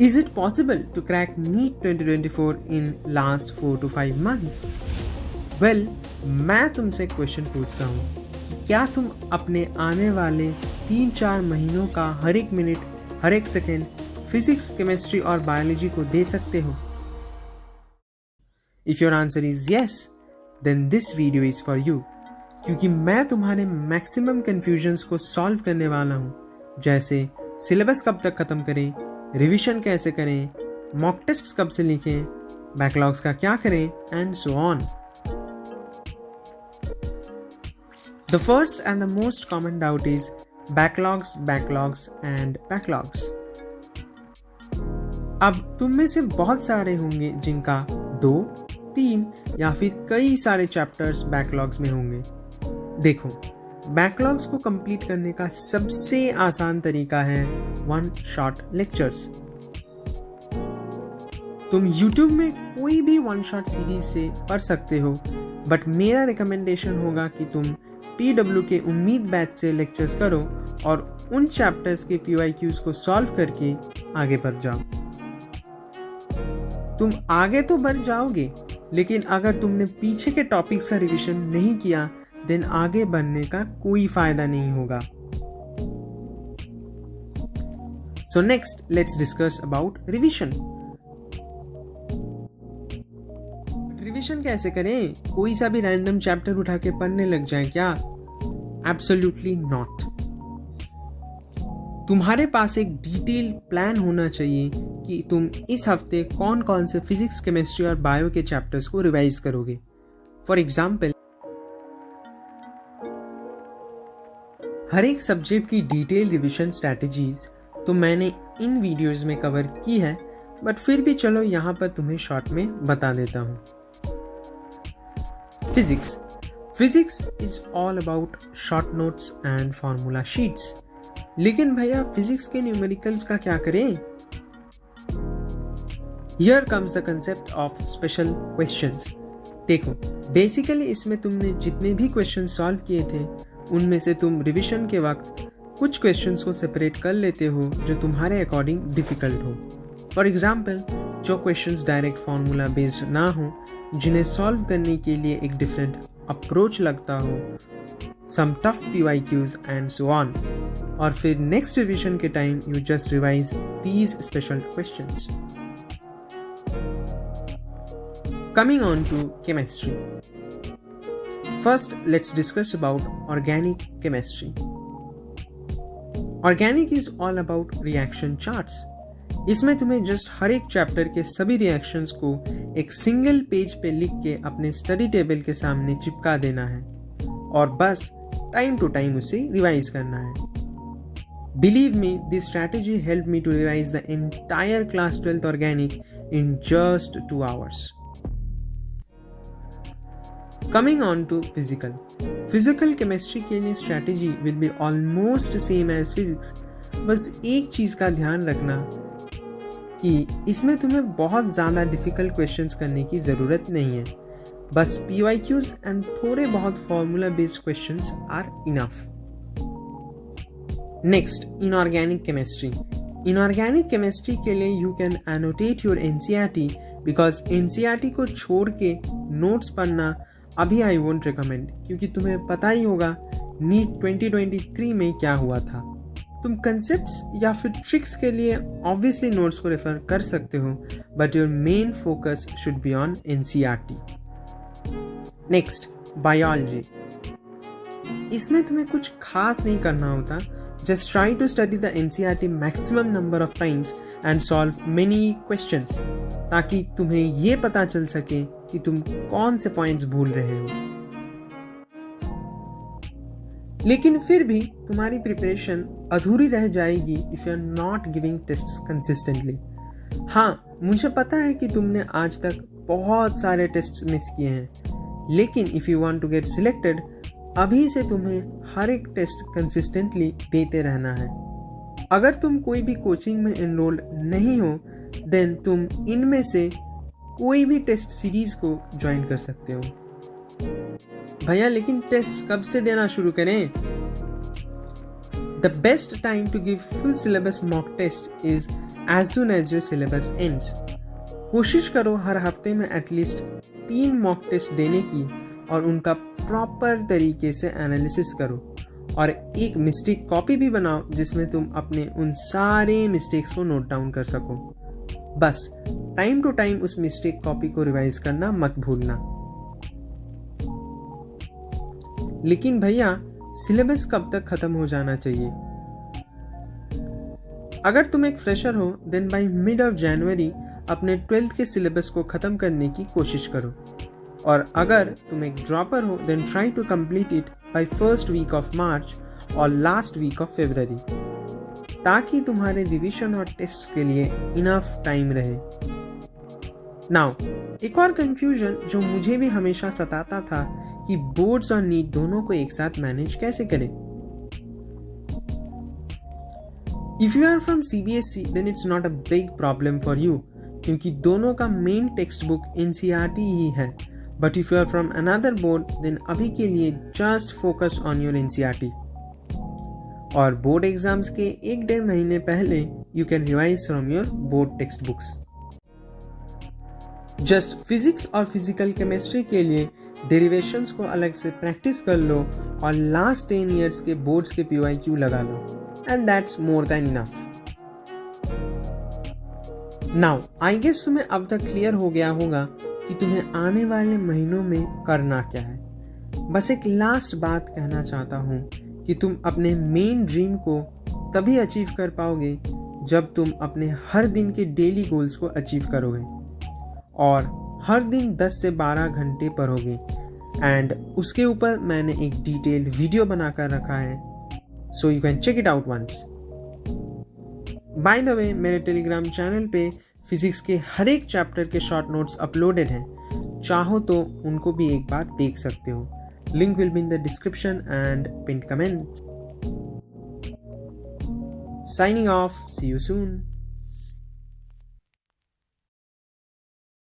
Is it possible to crack NEET 2024 in last 4 to 5 months? Well, मैं तुमसे question पूछता हूँ कि क्या तुम अपने आने वाले 3-4 महीनों का हर एक मिनट, हर एक सेकेंड फिजिक्स, केमिस्ट्री और बायोलॉजी को दे सकते हो? If your answer is yes, then this video is for you. क्योंकि मैं तुम्हारे मैक्सिमम कन्फ्यूजन्स को सॉल्व करने वाला हूँ, जैसे सिलेबस कब तक ख़त्म करें, रिविजन कैसे करें, मॉक टेस्ट्स कब से लिखें, बैकलॉग्स का क्या करें, and so on. The first and the most common doubt is backlogs and backlogs. अब तुम में से बहुत सारे होंगे जिनका 2, 3 या फिर कई सारे चैप्टर्स बैकलॉग्स में होंगे. देखो, बैकलॉग्स को कंप्लीट करने का सबसे आसान तरीका है वन शॉट लेक्चर्स. तुम YouTube में कोई भी वन शॉट सीरीज से पढ़ सकते हो, बट मेरा रिकमेंडेशन होगा कि तुम PW के उम्मीद बैच से लेक्चर्स करो और उन चैप्टर्स के PYQs को सॉल्व करके आगे बढ़ जाओ. तुम आगे तो बढ़ जाओगे, लेकिन अगर तुमने पीछे के टॉपिक्स का रिवीजन नहीं किया, देन आगे बढ़ने का कोई फायदा नहीं होगा. So next, let's discuss about revision. Revision कैसे करें? कोई सा भी रैंडम चैप्टर उठा के पढ़ने लग जाए क्या? Absolutely not. तुम्हारे पास एक डिटेल्ड प्लान होना चाहिए कि तुम इस हफ्ते कौन कौन से फिजिक्स, केमिस्ट्री और बायो के चैप्टर्स को रिवाइज करोगे. फॉर एग्जाम्पल, हर एक सब्जेक्ट की डिटेल रिविजन स्ट्रैटेजीज तो मैंने इन वीडियोस में कवर की है, बट फिर भी चलो यहाँ पर तुम्हें शॉर्ट में बता देता हूँ. Physics is all about short notes and formula sheets. लेकिन भैया, फिजिक्स के न्यूमेरिकल्स का क्या करें? Here comes the concept of special questions. देखो, बेसिकली इसमें तुमने जितने भी क्वेश्चन सॉल्व किए थे, उनमें से तुम रिविजन के वक्त कुछ क्वेश्चंस को सेपरेट कर लेते हो जो तुम्हारे अकॉर्डिंग डिफ़िकल्ट हो. फॉर एग्जाम्पल, जो क्वेश्चंस डायरेक्ट फार्मूला बेस्ड ना हो, जिन्हें सॉल्व करने के लिए एक डिफरेंट अप्रोच लगता हो, some tough PYQs and so on. और फिर नेक्स्ट रिविजन के time you just revise these special questions. Coming on to chemistry. First, let's discuss about organic chemistry. Organic is all about reaction charts. इसमें तुम्हें just हर एक chapter के सभी reactions को एक सिंगल पेज पे लिख के अपने स्टडी टेबल के सामने चिपका देना है और बस टाइम टू टाइम उसे रिवाइज करना है. Believe me, this strategy helped me to revise the entire class 12th organic in just 2 hours. Coming on to physical chemistry के लिए strategy will be almost same as physics. बस एक चीज़ का ध्यान रखना कि इसमें तुम्हें बहुत ज़्यादा डिफ़िकल्ट क्वेश्चंस करने की ज़रूरत नहीं है. बस PYQs एंड थोड़े बहुत formula based questions are enough. Next, inorganic chemistry. Inorganic chemistry के लिए you can annotate your NCERT because NCERT को छोड़ के नोट्स पढ़ना अभी आई वोंट रिकमेंड, क्योंकि तुम्हें पता ही होगा NEET 2023 में क्या हुआ था. तुम कंसेप्ट्स या फिर ट्रिक्स के लिए ऑब्वियसली नोट्स को रेफर कर सकते हो, but your main focus should be on NCERT. Next, biology. इसमें तुम्हें कुछ खास नहीं करना होता. Just try to study the NCERT maximum number of times and solve many questions, ताकि तुम्हें ये पता चल सके कि तुम कौन से पॉइंट्स भूल रहे हो. लेकिन फिर भी तुम्हारी प्रिपरेशन अधूरी रह जाएगी if you are not giving tests consistently. हाँ, मुझे पता है कि तुमने आज तक बहुत सारे टेस्ट्स मिस किए हैं, लेकिन if you want to get selected, अभी से तुम्हें हर एक टेस्ट कंसिस्टेंटली देते रहना है. अगर तुम कोई भी कोचिंग में एनरोल्ड नहीं हो, देन तुम इनमें से कोई भी टेस्ट सीरीज को ज्वाइन कर सकते हो. भैया, लेकिन टेस्ट कब से देना शुरू करें? The best time to give full syllabus mock test is as soon as your syllabus ends. कोशिश करो हर हफ्ते में एटलीस्ट 3 मॉक टेस्ट देने की और उनका प्रॉपर तरीके से एनालिसिस करो, और एक मिस्टेक कॉपी भी बनाओ जिसमें तुम अपने उन सारे मिस्टेक्स को नोट डाउन कर सको। बस टाइम टू टाइम उस मिस्टेक कॉपी को रिवाइज करना मत भूलना। लेकिन भैया, सिलेबस कब तक खत्म हो जाना चाहिए? अगर तुम एक फ्रेशर हो then by mid of January अपने 12th के सिलेबस को ख़त्म करने की कोशिश करो, और अगर तुम एक ड्रॉपर हो then try to complete it by first week of March और लास्ट वीक ऑफ फरवरी, ताकि तुम्हारे रिवीजन और टेस्ट के लिए इनफ टाइम रहे। नाउ एक और कंफ्यूजन जो मुझे भी हमेशा सताता था कि बोर्ड्स और नीट दोनों को एक साथ मैनेज कैसे करें। If you are from CBSE then it's not a big problem for you, क्योंकि दोनों का मेन टेक्स्ट बुक NCERT ही है। But if you are from another board then अभी के लिए just focus on your NCERT, और बोर्ड एग्जाम्स के 1-1.5 महीने पहले you can revise from your board textbooks. Just physics और फिजिकल केमिस्ट्री के लिए डेरिवेशंस को अलग से प्रैक्टिस कर लो और लास्ट 10 ईयर्स के बोर्ड्स के PYQ लगा लो, and that's more than enough. Now, I guess तुम्हें अब तक क्लियर हो गया होगा कि तुम्हें आने वाले महीनों में करना क्या है। बस एक लास्ट बात कहना चाहता हूँ कि तुम अपने मेन ड्रीम को तभी अचीव कर पाओगे जब तुम अपने हर दिन के डेली गोल्स को अचीव करोगे और हर दिन 10 से 12 घंटे पढ़ोगे। एंड उसके ऊपर मैंने एक डिटेल्ड वीडियो बनाकर रखा है, so you can check it out once. By the way, मेरे टेलीग्राम चैनल पे फिजिक्स के हर एक चैप्टर के शॉर्ट नोट्स अपलोडेड हैं, चाहो तो उनको भी एक बार देख सकते हो। Link will be in the description and pin comment. Signing off, see you soon.